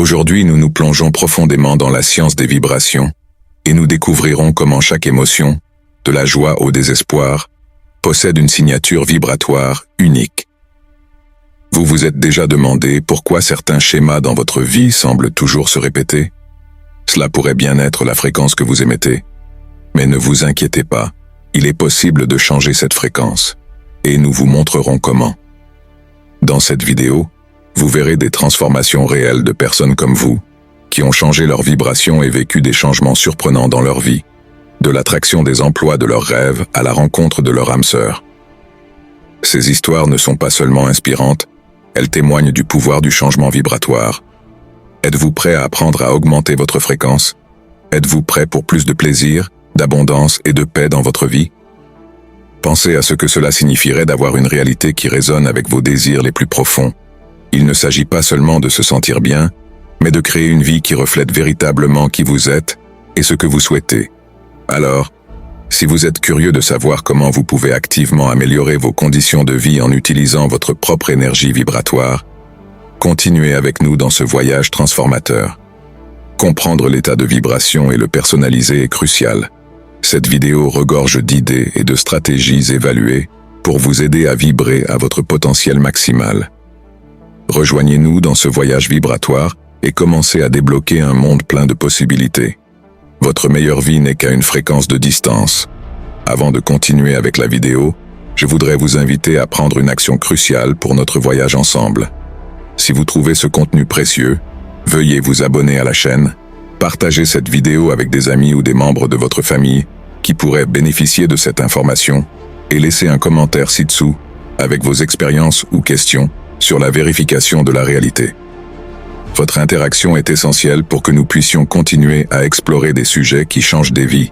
Aujourd'hui, nous nous plongeons profondément dans la science des vibrations et nous découvrirons comment chaque émotion, de la joie au désespoir, possède une signature vibratoire unique. Vous vous êtes déjà demandé pourquoi certains schémas dans votre vie semblent toujours se répéter? Cela pourrait bien être la fréquence que vous émettez. Mais ne vous inquiétez pas, il est possible de changer cette fréquence, et nous vous montrerons comment. Dans cette vidéo, vous verrez des transformations réelles de personnes comme vous, qui ont changé leur vibration et vécu des changements surprenants dans leur vie, de l'attraction des emplois de leurs rêves à la rencontre de leur âme sœur. Ces histoires ne sont pas seulement inspirantes, elles témoignent du pouvoir du changement vibratoire. Êtes-vous prêt à apprendre à augmenter votre fréquence? Êtes-vous prêt pour plus de plaisir, d'abondance et de paix dans votre vie? Pensez à ce que cela signifierait d'avoir une réalité qui résonne avec vos désirs les plus profonds. Il ne s'agit pas seulement de se sentir bien, mais de créer une vie qui reflète véritablement qui vous êtes et ce que vous souhaitez. Alors, si vous êtes curieux de savoir comment vous pouvez activement améliorer vos conditions de vie en utilisant votre propre énergie vibratoire, continuez avec nous dans ce voyage transformateur. Comprendre l'état de vibration et le personnaliser est crucial. Cette vidéo regorge d'idées et de stratégies évaluées pour vous aider à vibrer à votre potentiel maximal. Rejoignez-nous dans ce voyage vibratoire et commencez à débloquer un monde plein de possibilités. Votre meilleure vie n'est qu'à une fréquence de distance. Avant de continuer avec la vidéo, je voudrais vous inviter à prendre une action cruciale pour notre voyage ensemble. Si vous trouvez ce contenu précieux, veuillez vous abonner à la chaîne, partager cette vidéo avec des amis ou des membres de votre famille qui pourraient bénéficier de cette information et laisser un commentaire ci-dessous avec vos expériences ou questions sur la vérification de la réalité. Votre interaction est essentielle pour que nous puissions continuer à explorer des sujets qui changent des vies.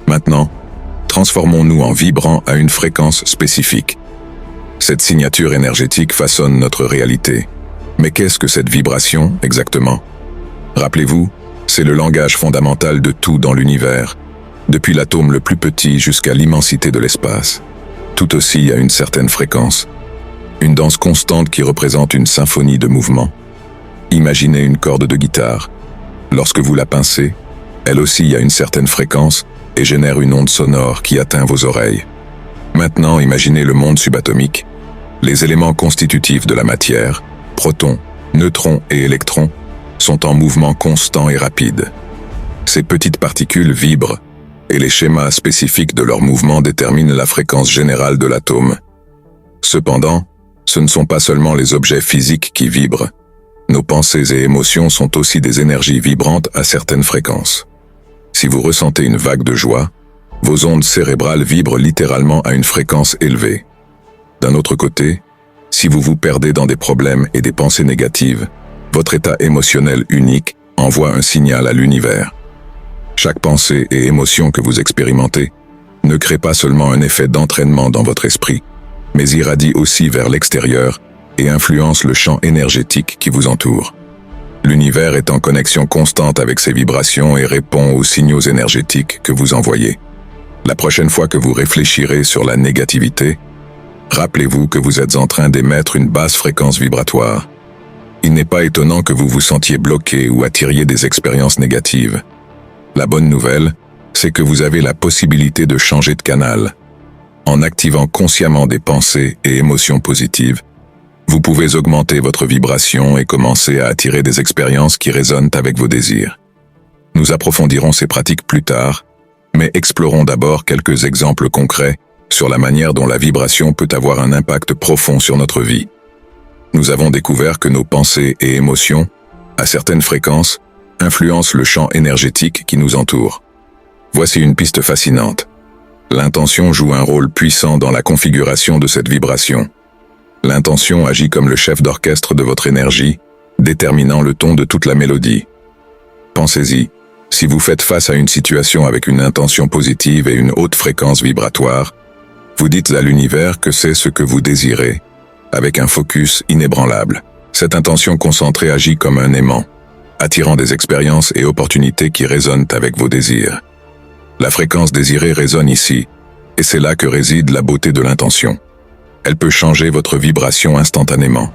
Maintenant, transformons-nous en vibrant à une fréquence spécifique. Cette signature énergétique façonne notre réalité. Mais qu'est-ce que cette vibration exactement? Rappelez-vous, c'est le langage fondamental de tout dans l'univers, depuis l'atome le plus petit jusqu'à l'immensité de l'espace. Tout aussi a une certaine fréquence. Une danse constante qui représente une symphonie de mouvements. Imaginez une corde de guitare. Lorsque vous la pincez, elle oscille à une certaine fréquence et génère une onde sonore qui atteint vos oreilles. Maintenant, imaginez le monde subatomique. Les éléments constitutifs de la matière, protons, neutrons et électrons, sont en mouvement constant et rapide. Ces petites particules vibrent, et les schémas spécifiques de leur mouvement déterminent la fréquence générale de l'atome. Cependant, ce ne sont pas seulement les objets physiques qui vibrent. Nos pensées et émotions sont aussi des énergies vibrantes à certaines fréquences. Si vous ressentez une vague de joie, vos ondes cérébrales vibrent littéralement à une fréquence élevée. D'un autre côté, si vous vous perdez dans des problèmes et des pensées négatives, votre état émotionnel unique envoie un signal à l'univers. Chaque pensée et émotion que vous expérimentez ne crée pas seulement un effet d'entraînement dans votre esprit, mais irradie aussi vers l'extérieur et influence le champ énergétique qui vous entoure. L'univers est en connexion constante avec ces vibrations et répond aux signaux énergétiques que vous envoyez. La prochaine fois que vous réfléchirez sur la négativité, rappelez-vous que vous êtes en train d'émettre une basse fréquence vibratoire. Il n'est pas étonnant que vous vous sentiez bloqué ou attiriez des expériences négatives. La bonne nouvelle, c'est que vous avez la possibilité de changer de canal. En activant consciemment des pensées et émotions positives, vous pouvez augmenter votre vibration et commencer à attirer des expériences qui résonnent avec vos désirs. Nous approfondirons ces pratiques plus tard, mais explorons d'abord quelques exemples concrets sur la manière dont la vibration peut avoir un impact profond sur notre vie. Nous avons découvert que nos pensées et émotions, à certaines fréquences, influencent le champ énergétique qui nous entoure. Voici une piste fascinante. L'intention joue un rôle puissant dans la configuration de cette vibration. L'intention agit comme le chef d'orchestre de votre énergie, déterminant le ton de toute la mélodie. Pensez-y, si vous faites face à une situation avec une intention positive et une haute fréquence vibratoire, vous dites à l'univers que c'est ce que vous désirez, avec un focus inébranlable. Cette intention concentrée agit comme un aimant, attirant des expériences et opportunités qui résonnent avec vos désirs. La fréquence désirée résonne ici, et c'est là que réside la beauté de l'intention. Elle peut changer votre vibration instantanément.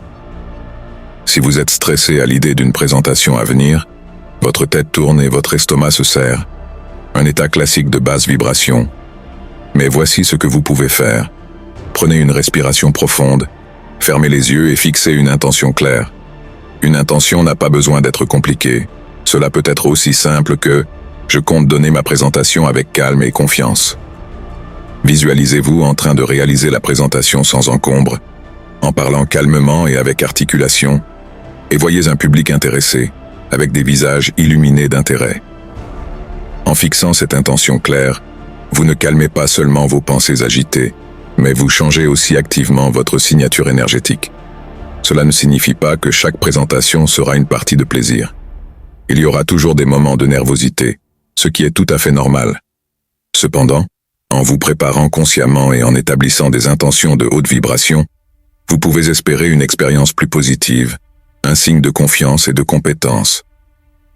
Si vous êtes stressé à l'idée d'une présentation à venir, votre tête tourne et votre estomac se serre. Un état classique de basse vibration. Mais voici ce que vous pouvez faire. Prenez une respiration profonde, fermez les yeux et fixez une intention claire. Une intention n'a pas besoin d'être compliquée. Cela peut être aussi simple que « je compte donner ma présentation avec calme et confiance ». Visualisez-vous en train de réaliser la présentation sans encombre, en parlant calmement et avec articulation, et voyez un public intéressé, avec des visages illuminés d'intérêt. En fixant cette intention claire, vous ne calmez pas seulement vos pensées agitées, mais vous changez aussi activement votre signature énergétique. Cela ne signifie pas que chaque présentation sera une partie de plaisir. Il y aura toujours des moments de nervosité, ce qui est tout à fait normal. Cependant, en vous préparant consciemment et en établissant des intentions de haute vibration, vous pouvez espérer une expérience plus positive, un signe de confiance et de compétence.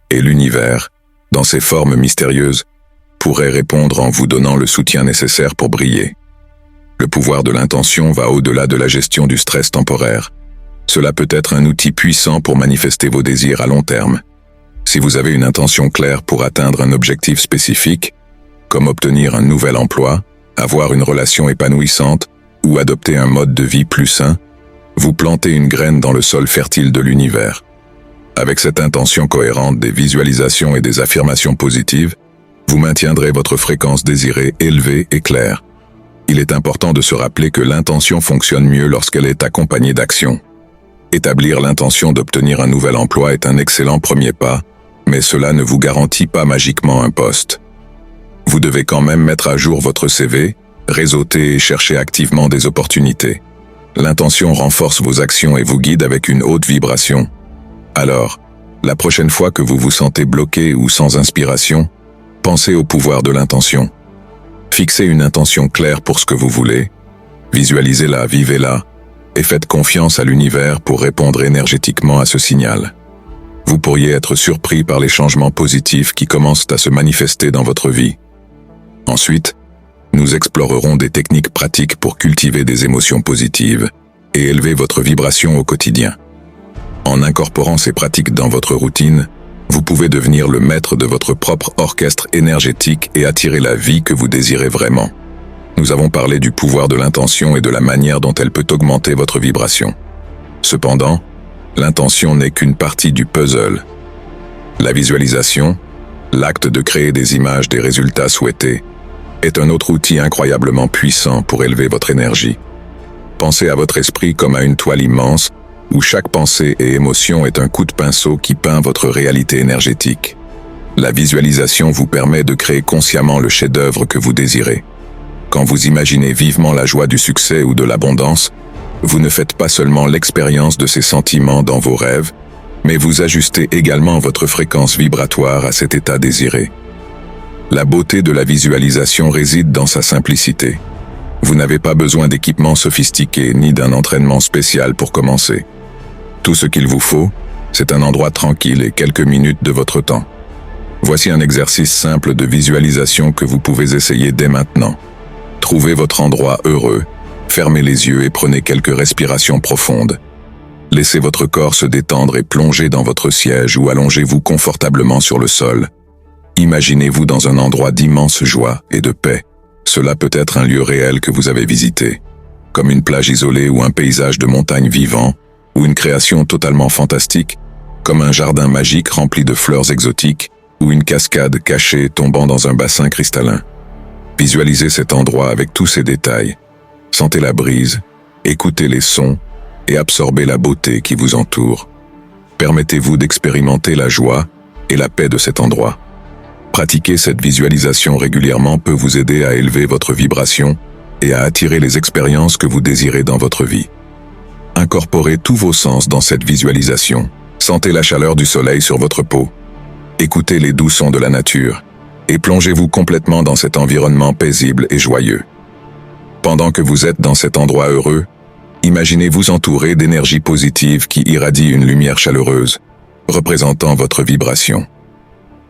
Et l'univers, dans ses formes mystérieuses, pourrait répondre en vous donnant le soutien nécessaire pour briller. Le pouvoir de l'intention va au-delà de la gestion du stress temporaire. Cela peut être un outil puissant pour manifester vos désirs à long terme. Si vous avez une intention claire pour atteindre un objectif spécifique, comme obtenir un nouvel emploi, avoir une relation épanouissante ou adopter un mode de vie plus sain, vous plantez une graine dans le sol fertile de l'univers. Avec cette intention cohérente des visualisations et des affirmations positives, vous maintiendrez votre fréquence désirée élevée et claire. Il est important de se rappeler que l'intention fonctionne mieux lorsqu'elle est accompagnée d'action. Établir l'intention d'obtenir un nouvel emploi est un excellent premier pas, mais cela ne vous garantit pas magiquement un poste. Vous devez quand même mettre à jour votre CV, réseauter et chercher activement des opportunités. L'intention renforce vos actions et vous guide avec une haute vibration. Alors, la prochaine fois que vous vous sentez bloqué ou sans inspiration, pensez au pouvoir de l'intention. Fixez une intention claire pour ce que vous voulez, visualisez-la, vivez-la, et faites confiance à l'univers pour répondre énergétiquement à ce signal. Vous pourriez être surpris par les changements positifs qui commencent à se manifester dans votre vie. Ensuite, nous explorerons des techniques pratiques pour cultiver des émotions positives et élever votre vibration au quotidien. En incorporant ces pratiques dans votre routine, vous pouvez devenir le maître de votre propre orchestre énergétique et attirer la vie que vous désirez vraiment. Nous avons parlé du pouvoir de l'intention et de la manière dont elle peut augmenter votre vibration. Cependant, l'intention n'est qu'une partie du puzzle. La visualisation, l'acte de créer des images des résultats souhaités, est un autre outil incroyablement puissant pour élever votre énergie. Pensez à votre esprit comme à une toile immense, où chaque pensée et émotion est un coup de pinceau qui peint votre réalité énergétique. La visualisation vous permet de créer consciemment le chef-d'œuvre que vous désirez. Quand vous imaginez vivement la joie du succès ou de l'abondance, vous ne faites pas seulement l'expérience de ces sentiments dans vos rêves, mais vous ajustez également votre fréquence vibratoire à cet état désiré. La beauté de la visualisation réside dans sa simplicité. Vous n'avez pas besoin d'équipements sophistiqués ni d'un entraînement spécial pour commencer. Tout ce qu'il vous faut, c'est un endroit tranquille et quelques minutes de votre temps. Voici un exercice simple de visualisation que vous pouvez essayer dès maintenant. Trouvez votre endroit heureux, fermez les yeux et prenez quelques respirations profondes. Laissez votre corps se détendre et plongez dans votre siège ou allongez-vous confortablement sur le sol. Imaginez-vous dans un endroit d'immense joie et de paix. Cela peut être un lieu réel que vous avez visité, comme une plage isolée ou un paysage de montagne vivant, ou une création totalement fantastique, comme un jardin magique rempli de fleurs exotiques, ou une cascade cachée tombant dans un bassin cristallin. Visualisez cet endroit avec tous ses détails. Sentez la brise, écoutez les sons et absorbez la beauté qui vous entoure. Permettez-vous d'expérimenter la joie et la paix de cet endroit. Pratiquer cette visualisation régulièrement peut vous aider à élever votre vibration et à attirer les expériences que vous désirez dans votre vie. Incorporez tous vos sens dans cette visualisation. Sentez la chaleur du soleil sur votre peau. Écoutez les doux sons de la nature et plongez-vous complètement dans cet environnement paisible et joyeux. Pendant que vous êtes dans cet endroit heureux, imaginez-vous entouré d'énergie positive qui irradie une lumière chaleureuse, représentant votre vibration.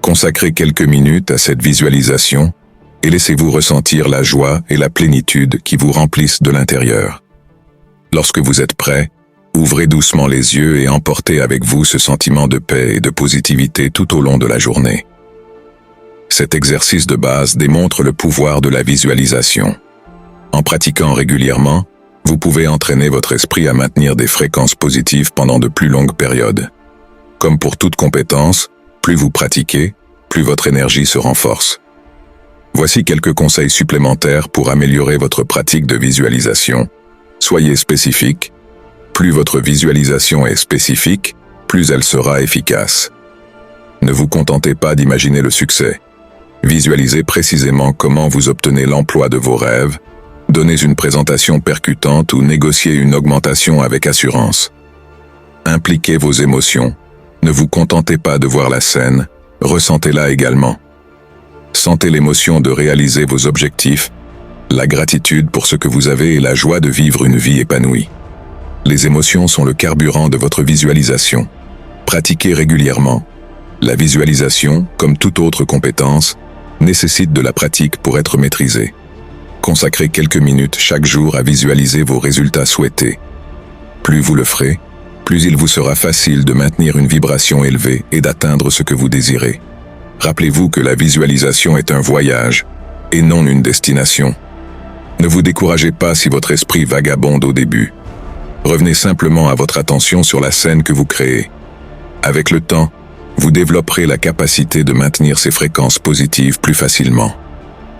Consacrez quelques minutes à cette visualisation et laissez-vous ressentir la joie et la plénitude qui vous remplissent de l'intérieur. Lorsque vous êtes prêt, Ouvrez doucement les yeux et emportez avec vous ce sentiment de paix et de positivité tout au long de la journée. Cet exercice de base démontre le pouvoir de la visualisation. En pratiquant régulièrement, vous pouvez entraîner votre esprit à maintenir des fréquences positives pendant de plus longues périodes. Comme pour toute compétence, plus vous pratiquez, plus votre énergie se renforce. Voici quelques conseils supplémentaires pour améliorer votre pratique de visualisation. Soyez spécifique. Plus votre visualisation est spécifique, plus elle sera efficace. Ne vous contentez pas d'imaginer le succès. Visualisez précisément comment vous obtenez l'emploi de vos rêves, donnez une présentation percutante ou négociez une augmentation avec assurance. Impliquez vos émotions. Ne vous contentez pas de voir la scène, ressentez-la également. Sentez l'émotion de réaliser vos objectifs, la gratitude pour ce que vous avez et la joie de vivre une vie épanouie. Les émotions sont le carburant de votre visualisation. Pratiquez régulièrement. La visualisation, comme toute autre compétence, nécessite de la pratique pour être maîtrisée. Consacrez quelques minutes chaque jour à visualiser vos résultats souhaités. Plus vous le ferez, plus il vous sera facile de maintenir une vibration élevée et d'atteindre ce que vous désirez. Rappelez-vous que la visualisation est un voyage, et non une destination. Ne vous découragez pas si votre esprit vagabonde au début. Revenez simplement à votre attention sur la scène que vous créez. Avec le temps, vous développerez la capacité de maintenir ces fréquences positives plus facilement.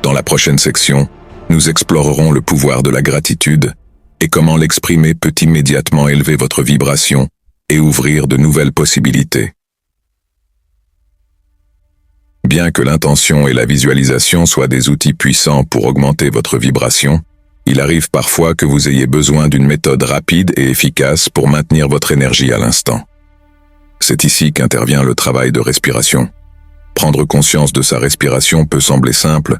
Dans la prochaine section, nous explorerons le pouvoir de la gratitude et comment l'exprimer peut immédiatement élever votre vibration et ouvrir de nouvelles possibilités. Bien que l'intention et la visualisation soient des outils puissants pour augmenter votre vibration, il arrive parfois que vous ayez besoin d'une méthode rapide et efficace pour maintenir votre énergie à l'instant. C'est ici qu'intervient le travail de respiration. Prendre conscience de sa respiration peut sembler simple,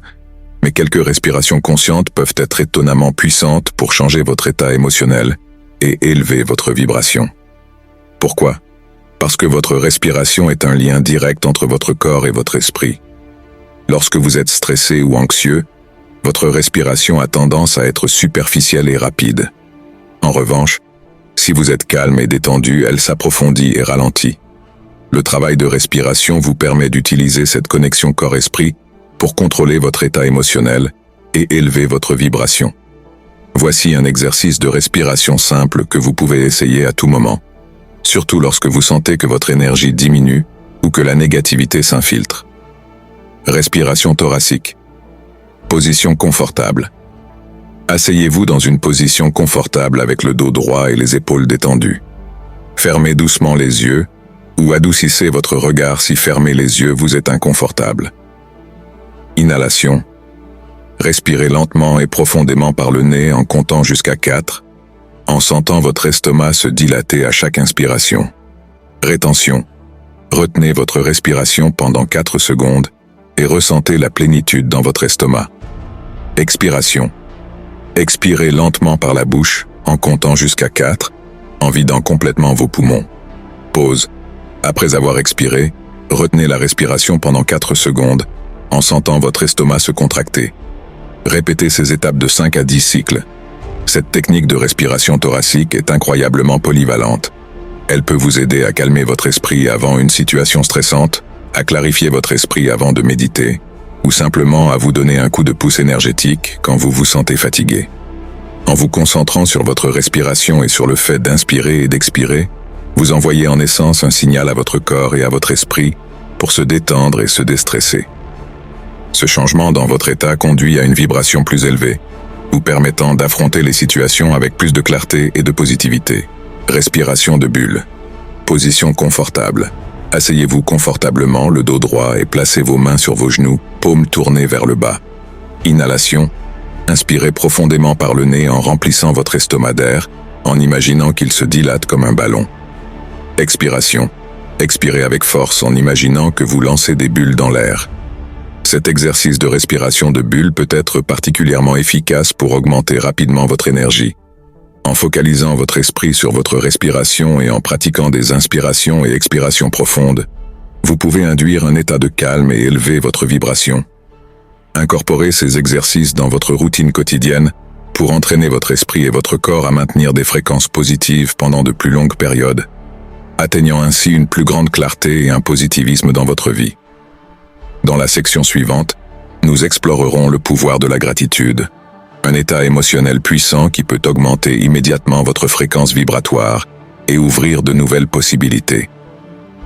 mais quelques respirations conscientes peuvent être étonnamment puissantes pour changer votre état émotionnel et élever votre vibration. Pourquoi ? Parce que votre respiration est un lien direct entre votre corps et votre esprit. Lorsque vous êtes stressé ou anxieux, votre respiration a tendance à être superficielle et rapide. En revanche, si vous êtes calme et détendu, elle s'approfondit et ralentit. Le travail de respiration vous permet d'utiliser cette connexion corps-esprit pour contrôler votre état émotionnel et élever votre vibration. Voici un exercice de respiration simple que vous pouvez essayer à tout moment, surtout lorsque vous sentez que votre énergie diminue ou que la négativité s'infiltre. Respiration thoracique. Position confortable. Asseyez-vous dans une position confortable avec le dos droit et les épaules détendues. Fermez doucement les yeux ou adoucissez votre regard si fermer les yeux vous est inconfortable. Inhalation. Respirez lentement et profondément par le nez en comptant jusqu'à 4, en sentant votre estomac se dilater à chaque inspiration. Rétention. Retenez votre respiration pendant 4 secondes et ressentez la plénitude dans votre estomac. Expiration. Expirez lentement par la bouche en comptant jusqu'à 4, en vidant complètement vos poumons. Pause. Après avoir expiré, retenez la respiration pendant 4 secondes, en sentant votre estomac se contracter. Répétez ces étapes de 5 à 10 cycles. Cette technique de respiration thoracique est incroyablement polyvalente. Elle peut vous aider à calmer votre esprit avant une situation stressante, à clarifier votre esprit avant de méditer, ou simplement à vous donner un coup de pouce énergétique quand vous vous sentez fatigué. En vous concentrant sur votre respiration et sur le fait d'inspirer et d'expirer, vous envoyez en essence un signal à votre corps et à votre esprit pour se détendre et se déstresser. Ce changement dans votre état conduit à une vibration plus élevée, vous permettant d'affronter les situations avec plus de clarté et de positivité. Respiration de bulle. Position confortable. Asseyez-vous confortablement, le dos droit, et placez vos mains sur vos genoux, paumes tournées vers le bas. Inhalation. Inspirez profondément par le nez en remplissant votre estomac d'air, en imaginant qu'il se dilate comme un ballon. Expiration. Expirez avec force en imaginant que vous lancez des bulles dans l'air. Cet exercice de respiration de bulle peut être particulièrement efficace pour augmenter rapidement votre énergie. En focalisant votre esprit sur votre respiration et en pratiquant des inspirations et expirations profondes, vous pouvez induire un état de calme et élever votre vibration. Incorporez ces exercices dans votre routine quotidienne pour entraîner votre esprit et votre corps à maintenir des fréquences positives pendant de plus longues périodes, atteignant ainsi une plus grande clarté et un positivisme dans votre vie. Dans la section suivante, nous explorerons le pouvoir de la gratitude, un état émotionnel puissant qui peut augmenter immédiatement votre fréquence vibratoire et ouvrir de nouvelles possibilités.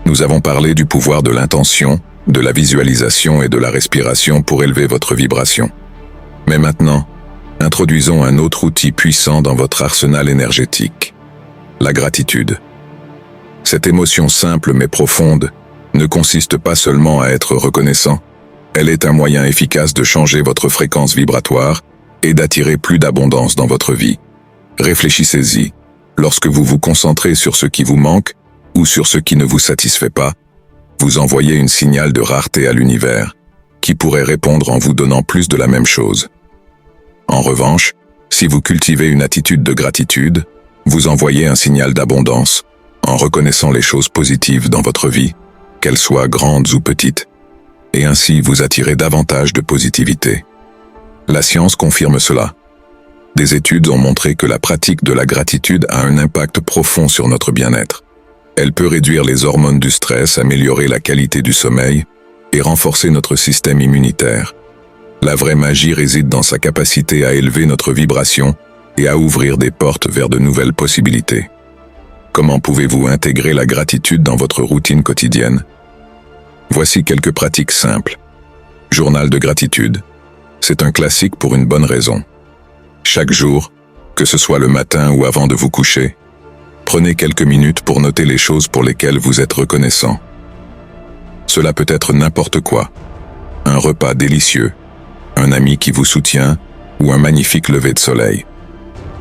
Nous avons parlé du pouvoir de l'intention, de la visualisation et de la respiration pour élever votre vibration. Mais maintenant, introduisons un autre outil puissant dans votre arsenal énergétique, la gratitude. Cette émotion simple mais profonde ne consiste pas seulement à être reconnaissant, elle est un moyen efficace de changer votre fréquence vibratoire et d'attirer plus d'abondance dans votre vie. Réfléchissez-y, lorsque vous vous concentrez sur ce qui vous manque ou sur ce qui ne vous satisfait pas, vous envoyez une signal de rareté à l'univers, qui pourrait répondre en vous donnant plus de la même chose. En revanche, si vous cultivez une attitude de gratitude, vous envoyez un signal d'abondance, en reconnaissant les choses positives dans votre vie, qu'elles soient grandes ou petites, et ainsi vous attirez davantage de positivité. La science confirme cela. Des études ont montré que la pratique de la gratitude a un impact profond sur notre bien-être. Elle peut réduire les hormones du stress, améliorer la qualité du sommeil et renforcer notre système immunitaire. La vraie magie réside dans sa capacité à élever notre vibration et à ouvrir des portes vers de nouvelles possibilités. Comment pouvez-vous intégrer la gratitude dans votre routine quotidienne? Voici quelques pratiques simples. Journal de gratitude. C'est un classique pour une bonne raison. Chaque jour, que ce soit le matin ou avant de vous coucher, prenez quelques minutes pour noter les choses pour lesquelles vous êtes reconnaissant. Cela peut être n'importe quoi. Un repas délicieux, un ami qui vous soutient ou un magnifique lever de soleil.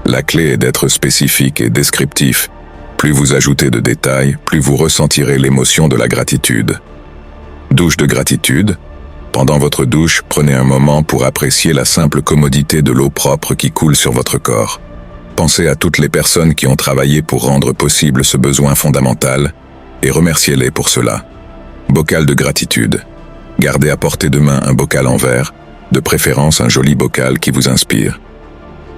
La clé est d'être spécifique et descriptif. Plus vous ajoutez de détails, plus vous ressentirez l'émotion de la gratitude. Douche de gratitude. Pendant votre douche, prenez un moment pour apprécier la simple commodité de l'eau propre qui coule sur votre corps. Pensez à toutes les personnes qui ont travaillé pour rendre possible ce besoin fondamental et remerciez-les pour cela. Bocal de gratitude. Gardez à portée de main un bocal en verre, de préférence un joli bocal qui vous inspire.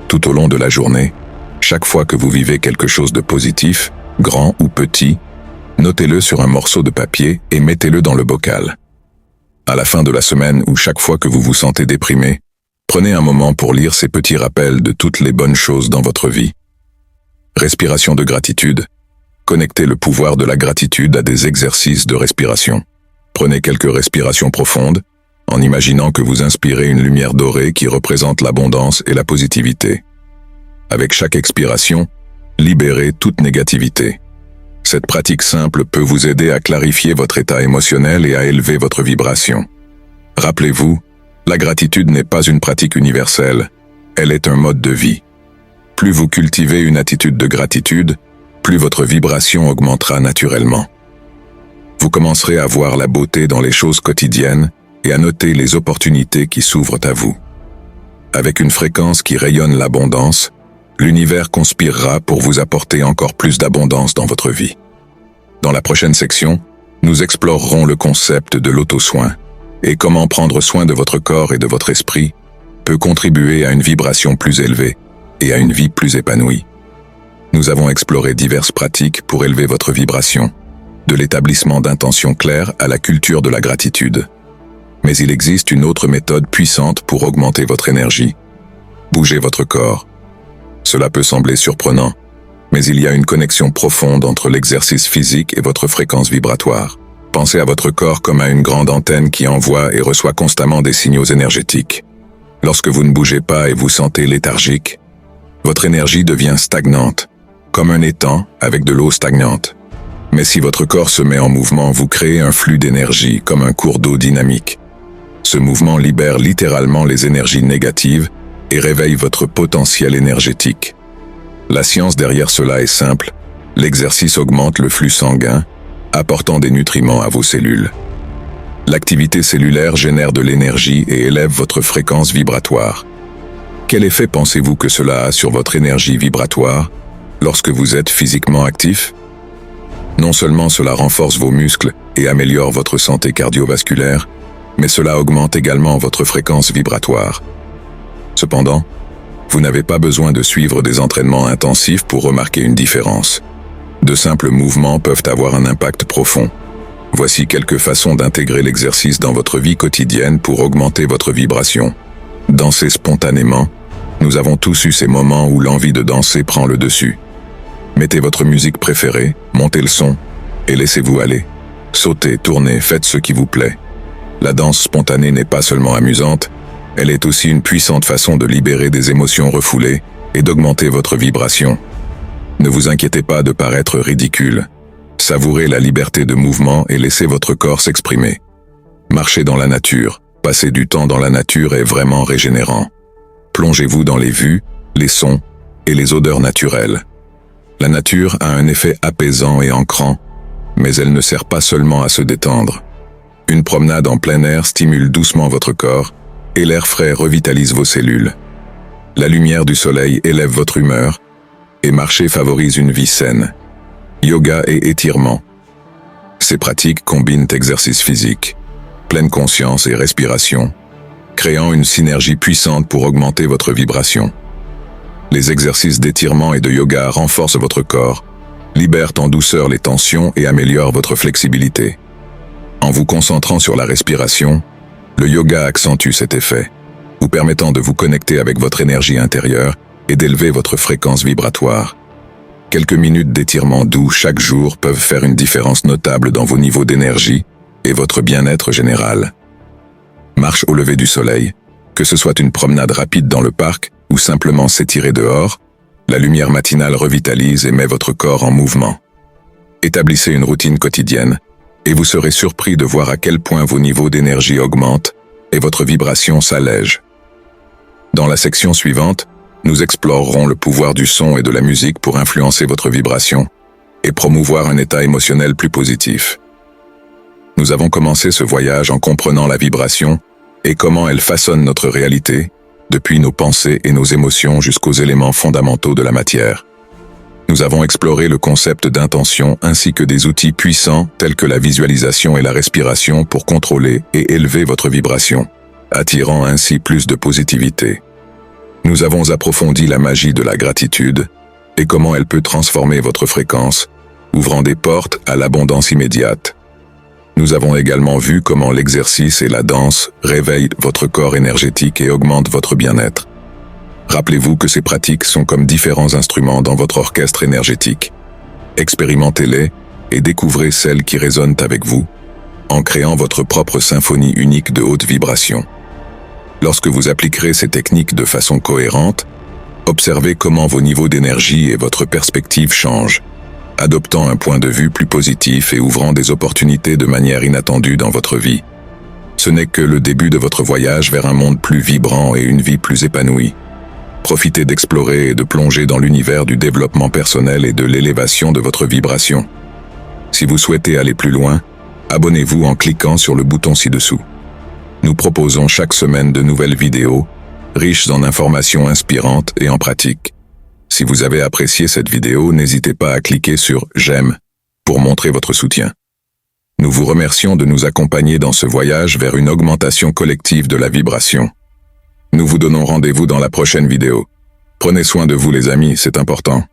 Tout au long de la journée, chaque fois que vous vivez quelque chose de positif, grand ou petit, notez-le sur un morceau de papier et mettez-le dans le bocal. À la fin de la semaine ou chaque fois que vous vous sentez déprimé, prenez un moment pour lire ces petits rappels de toutes les bonnes choses dans votre vie. Respiration de gratitude. Connectez le pouvoir de la gratitude à des exercices de respiration. Prenez quelques respirations profondes, en imaginant que vous inspirez une lumière dorée qui représente l'abondance et la positivité. Avec chaque expiration, libérez toute négativité. Cette pratique simple peut vous aider à clarifier votre état émotionnel et à élever votre vibration. Rappelez-vous, la gratitude n'est pas une pratique universelle, elle est un mode de vie. Plus vous cultivez une attitude de gratitude, plus votre vibration augmentera naturellement. Vous commencerez à voir la beauté dans les choses quotidiennes et à noter les opportunités qui s'ouvrent à vous. Avec une fréquence qui rayonne l'abondance, l'univers conspirera pour vous apporter encore plus d'abondance dans votre vie. Dans la prochaine section, nous explorerons le concept de l'auto-soin et comment prendre soin de votre corps et de votre esprit peut contribuer à une vibration plus élevée et à une vie plus épanouie. Nous avons exploré diverses pratiques pour élever votre vibration, de l'établissement d'intentions claires à la culture de la gratitude. Mais il existe une autre méthode puissante pour augmenter votre énergie. Bougez votre corps. Cela peut sembler surprenant, mais il y a une connexion profonde entre l'exercice physique et votre fréquence vibratoire. Pensez à votre corps comme à une grande antenne qui envoie et reçoit constamment des signaux énergétiques. Lorsque vous ne bougez pas et vous sentez léthargique, votre énergie devient stagnante, comme un étang avec de l'eau stagnante. Mais si votre corps se met en mouvement, vous créez un flux d'énergie comme un cours d'eau dynamique. Ce mouvement libère littéralement les énergies négatives et réveille votre potentiel énergétique. La science derrière cela est simple, l'exercice augmente le flux sanguin, apportant des nutriments à vos cellules. L'activité cellulaire génère de l'énergie et élève votre fréquence vibratoire. Quel effet pensez-vous que cela a sur votre énergie vibratoire lorsque vous êtes physiquement actif? Non seulement cela renforce vos muscles et améliore votre santé cardiovasculaire, mais cela augmente également votre fréquence vibratoire. Cependant, Vous n'avez pas besoin de suivre des entraînements intensifs pour remarquer une différence. De simples mouvements peuvent avoir un impact profond. Voici quelques façons d'intégrer l'exercice dans votre vie quotidienne pour augmenter votre vibration. Danser spontanément. Nous avons tous eu ces moments où l'envie de danser prend le dessus. Mettez votre musique préférée, montez le son, et laissez-vous aller. Sautez, tournez, faites ce qui vous plaît. La danse spontanée n'est pas seulement amusante, elle est aussi une puissante façon de libérer des émotions refoulées et d'augmenter votre vibration. Ne vous inquiétez pas de paraître ridicule. Savourez la liberté de mouvement et laissez votre corps s'exprimer. Marchez dans la nature, passer du temps dans la nature est vraiment régénérant. Plongez-vous dans les vues, les sons et les odeurs naturelles. La nature a un effet apaisant et ancrant, mais elle ne sert pas seulement à se détendre. Une promenade en plein air stimule doucement votre corps et l'air frais revitalise vos cellules. La lumière du soleil élève votre humeur et marcher favorise une vie saine. Yoga et étirement. Ces pratiques combinent exercice physique, pleine conscience et respiration, créant une synergie puissante pour augmenter votre vibration. Les exercices d'étirement et de yoga renforcent votre corps, libèrent en douceur les tensions et améliorent votre flexibilité. En vous concentrant sur la respiration, le yoga accentue cet effet, vous permettant de vous connecter avec votre énergie intérieure et d'élever votre fréquence vibratoire. Quelques minutes d'étirement doux chaque jour peuvent faire une différence notable dans vos niveaux d'énergie et votre bien-être général. Marche au lever du soleil, que ce soit une promenade rapide dans le parc ou simplement s'étirer dehors, la lumière matinale revitalise et met votre corps en mouvement. Établissez une routine quotidienne et vous serez surpris de voir à quel point vos niveaux d'énergie augmentent et votre vibration s'allège. Dans la section suivante, nous explorerons le pouvoir du son et de la musique pour influencer votre vibration et promouvoir un état émotionnel plus positif. Nous avons commencé ce voyage en comprenant la vibration et comment elle façonne notre réalité, depuis nos pensées et nos émotions jusqu'aux éléments fondamentaux de la matière. Nous avons exploré le concept d'intention ainsi que des outils puissants tels que la visualisation et la respiration pour contrôler et élever votre vibration, attirant ainsi plus de positivité. Nous avons approfondi la magie de la gratitude et comment elle peut transformer votre fréquence, ouvrant des portes à l'abondance immédiate. Nous avons également vu comment l'exercice et la danse réveillent votre corps énergétique et augmentent votre bien-être. Rappelez-vous que ces pratiques sont comme différents instruments dans votre orchestre énergétique. Expérimentez-les et découvrez celles qui résonnent avec vous, en créant votre propre symphonie unique de haute vibration. Lorsque vous appliquerez ces techniques de façon cohérente, observez comment vos niveaux d'énergie et votre perspective changent, adoptant un point de vue plus positif et ouvrant des opportunités de manière inattendue dans votre vie. Ce n'est que le début de votre voyage vers un monde plus vibrant et une vie plus épanouie. Profitez d'explorer et de plonger dans l'univers du développement personnel et de l'élévation de votre vibration. Si vous souhaitez aller plus loin, abonnez-vous en cliquant sur le bouton ci-dessous. Nous proposons chaque semaine de nouvelles vidéos, riches en informations inspirantes et en pratiques. Si vous avez apprécié cette vidéo, n'hésitez pas à cliquer sur « J'aime » pour montrer votre soutien. Nous vous remercions de nous accompagner dans ce voyage vers une augmentation collective de la vibration. Nous vous donnons rendez-vous dans la prochaine vidéo. Prenez soin de vous les amis, c'est important.